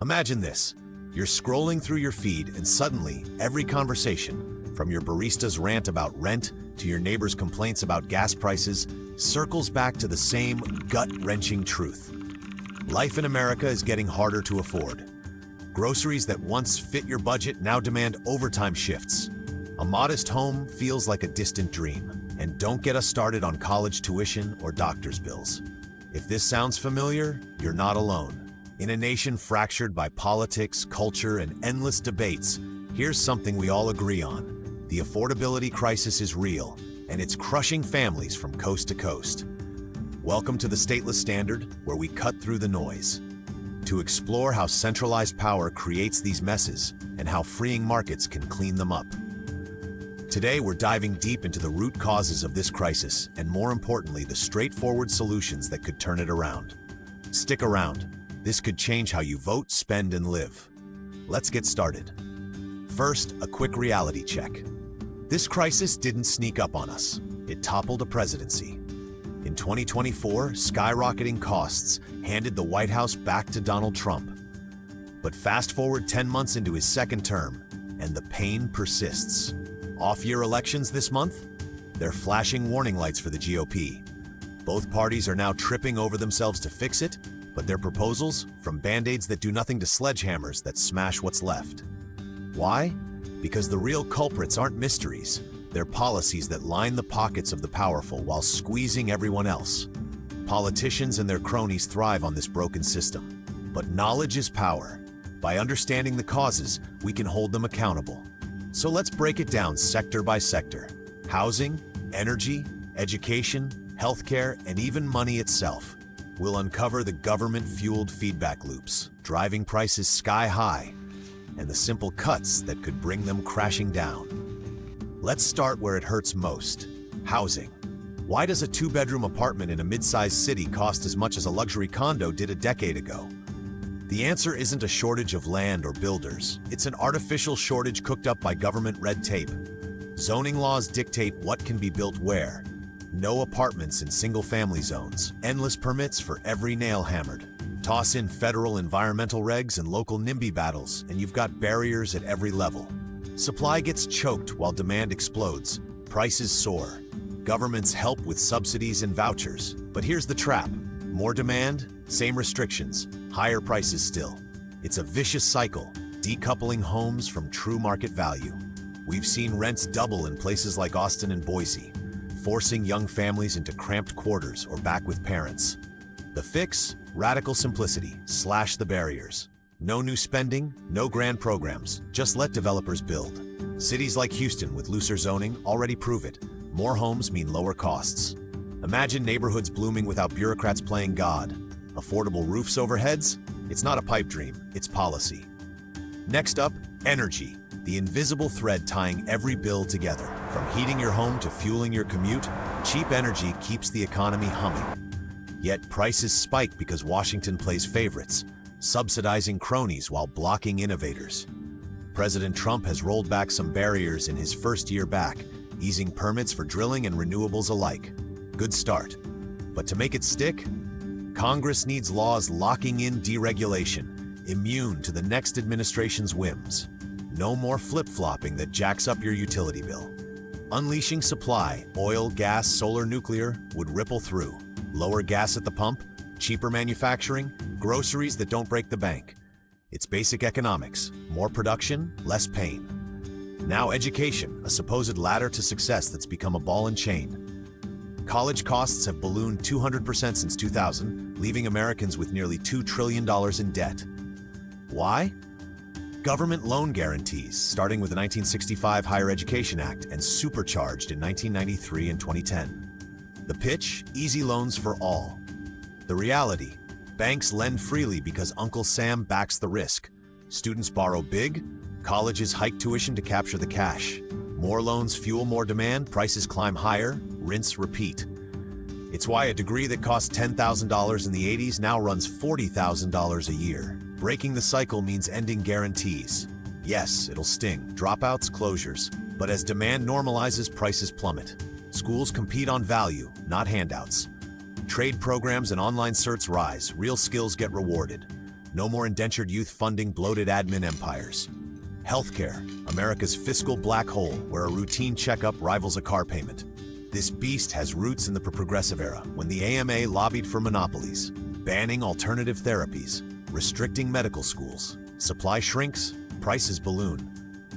Imagine this. You're scrolling through your feed and suddenly, every conversation, from your barista's rant about rent to your neighbor's complaints about gas prices, circles back to the same gut-wrenching truth. Life in America is getting harder to afford. Groceries that once fit your budget now demand overtime shifts. A modest home feels like a distant dream. And don't get us started on college tuition or doctor's bills. If this sounds familiar, you're not alone. In a nation fractured by politics, culture, and endless debates, here's something we all agree on. The affordability crisis is real, and it's crushing families from coast to coast. Welcome to the Stateless Standard, where we cut through the noise. To explore how centralized power creates these messes and how freeing markets can clean them up. Today, we're diving deep into the root causes of this crisis and, more importantly, the straightforward solutions that could turn it around. Stick around. This could change how you vote, spend, and live. Let's get started. First, a quick reality check. This crisis didn't sneak up on us. It toppled a presidency. In 2024, skyrocketing costs handed the White House back to Donald Trump. But fast forward 10 months into his second term, and the pain persists. Off-year elections this month? They're flashing warning lights for the GOP. Both parties are now tripping over themselves to fix it, but their proposals, from band-aids that do nothing to sledgehammers that smash what's left. Why? Because the real culprits aren't mysteries. They're policies that line the pockets of the powerful while squeezing everyone else. Politicians and their cronies thrive on this broken system. But knowledge is power. By understanding the causes, we can hold them accountable. So let's break it down sector by sector. Housing, energy, education, healthcare, and even money itself. We'll uncover the government-fueled feedback loops, driving prices sky high, and the simple cuts that could bring them crashing down. Let's start where it hurts most. Housing. Why does a two-bedroom apartment in a mid-sized city cost as much as a luxury condo did a decade ago? The answer isn't a shortage of land or builders. It's an artificial shortage cooked up by government red tape. Zoning laws dictate what can be built where. No apartments in single-family zones. Endless permits for every nail hammered. Toss in federal environmental regs and local NIMBY battles, and you've got barriers at every level. Supply gets choked while demand explodes. Prices soar. Governments help with subsidies and vouchers. But here's the trap. More demand, same restrictions, higher prices still. It's a vicious cycle, decoupling homes from true market value. We've seen rents double in places like Austin and Boise, forcing young families into cramped quarters or back with parents. The fix? Radical simplicity. Slash the barriers. No new spending, no grand programs. Just let developers build. Cities like Houston with looser zoning already prove it. More homes mean lower costs. Imagine neighborhoods blooming without bureaucrats playing God. Affordable roofs over heads? It's not a pipe dream, it's policy. Next up, energy. The invisible thread tying every bill together. From heating your home to fueling your commute, cheap energy keeps the economy humming. Yet prices spike because Washington plays favorites, subsidizing cronies while blocking innovators. President Trump has rolled back some barriers in his first year back, easing permits for drilling and renewables alike. Good start. But to make it stick, Congress needs laws locking in deregulation, immune to the next administration's whims. No more flip-flopping that jacks up your utility bill. Unleashing supply, oil, gas, solar, nuclear, would ripple through. Lower gas at the pump, cheaper manufacturing, groceries that don't break the bank. It's basic economics. More production, less pain. Now education, a supposed ladder to success that's become a ball and chain. College costs have ballooned 200% since 2000, leaving Americans with nearly $2 trillion in debt. Why? Government loan guarantees, starting with the 1965 Higher Education Act and supercharged in 1993 and 2010. The pitch? Easy loans for all. The reality? Banks lend freely because Uncle Sam backs the risk. Students borrow big, colleges hike tuition to capture the cash. More loans fuel more demand, prices climb higher, rinse, repeat. It's why a degree that cost $10,000 in the 80s now runs $40,000 a year. Breaking the cycle means ending guarantees. Yes, it'll sting, dropouts, closures. But as demand normalizes, prices plummet. Schools compete on value, not handouts. Trade programs and online certs rise, real skills get rewarded. No more indentured youth funding bloated admin empires. Healthcare, America's fiscal black hole where a routine checkup rivals a car payment. This beast has roots in the progressive era, when the AMA lobbied for monopolies, banning alternative therapies, restricting medical schools. Supply shrinks, prices balloon.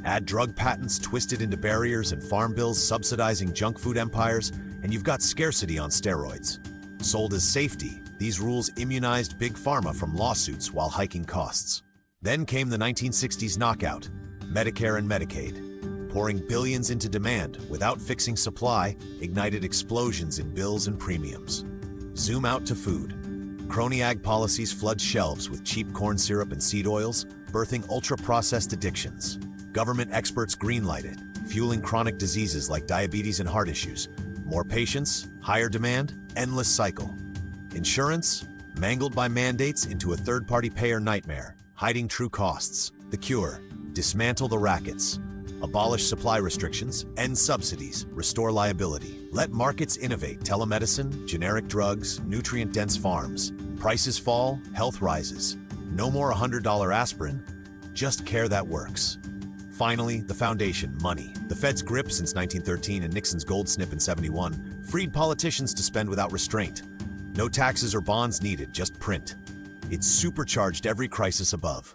Add drug patents twisted into barriers and farm bills subsidizing junk food empires, and you've got scarcity on steroids. Sold as safety, these rules immunized big pharma from lawsuits while hiking costs. Then came the 1960s knockout, Medicare and Medicaid. Pouring billions into demand without fixing supply ignited explosions in bills and premiums. Zoom out to food. Crony ag policies flood shelves with cheap corn syrup and seed oils, birthing ultra-processed addictions. Government experts greenlight it, fueling chronic diseases like diabetes and heart issues. More patients, higher demand, endless cycle. Insurance, mangled by mandates into a third-party payer nightmare, hiding true costs. The cure, dismantle the rackets. Abolish supply restrictions, end subsidies, restore liability. Let markets innovate telemedicine, generic drugs, nutrient-dense farms. Prices fall, health rises. No more $100 aspirin, just care that works. Finally, the foundation, money. The Fed's grip since 1913 and Nixon's gold snip in '71 freed politicians to spend without restraint. No taxes or bonds needed, just print. It supercharged every crisis above.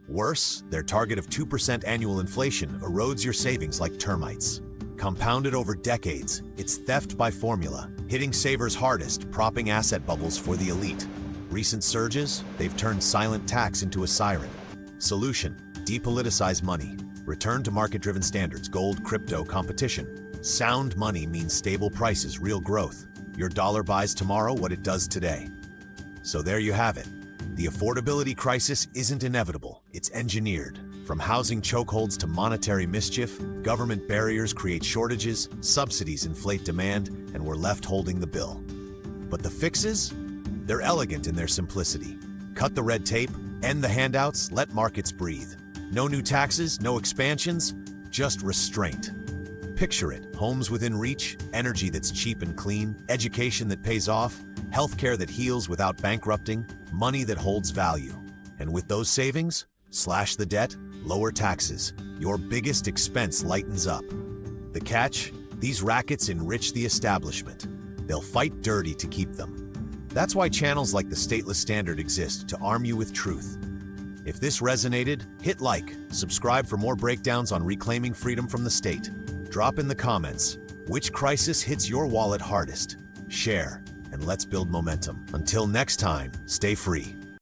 Worse, their target of 2% annual inflation erodes your savings like termites. Compounded over decades, it's theft by formula, hitting savers hardest, propping asset bubbles for the elite. Recent surges, they've turned silent tax into a siren. Solution, depoliticize money. Return to market-driven standards, gold, crypto, competition. Sound money means stable prices, real growth. Your dollar buys tomorrow what it does today. So there you have it. The affordability crisis isn't inevitable, it's engineered. From housing chokeholds to monetary mischief, government barriers create shortages, subsidies inflate demand, and we're left holding the bill. But the fixes? They're elegant in their simplicity. Cut the red tape, end the handouts, let markets breathe. No new taxes, no expansions, just restraint. Picture it, homes within reach, energy that's cheap and clean, education that pays off, healthcare that heals without bankrupting, money that holds value. And with those savings, slash the debt, lower taxes. Your biggest expense lightens up. The catch? These rackets enrich the establishment. They'll fight dirty to keep them. That's why channels like the Stateless Standard exist, to arm you with truth. If this resonated, hit like, subscribe for more breakdowns on reclaiming freedom from the state. Drop in the comments, which crisis hits your wallet hardest? Share, and let's build momentum. Until next time, stay free.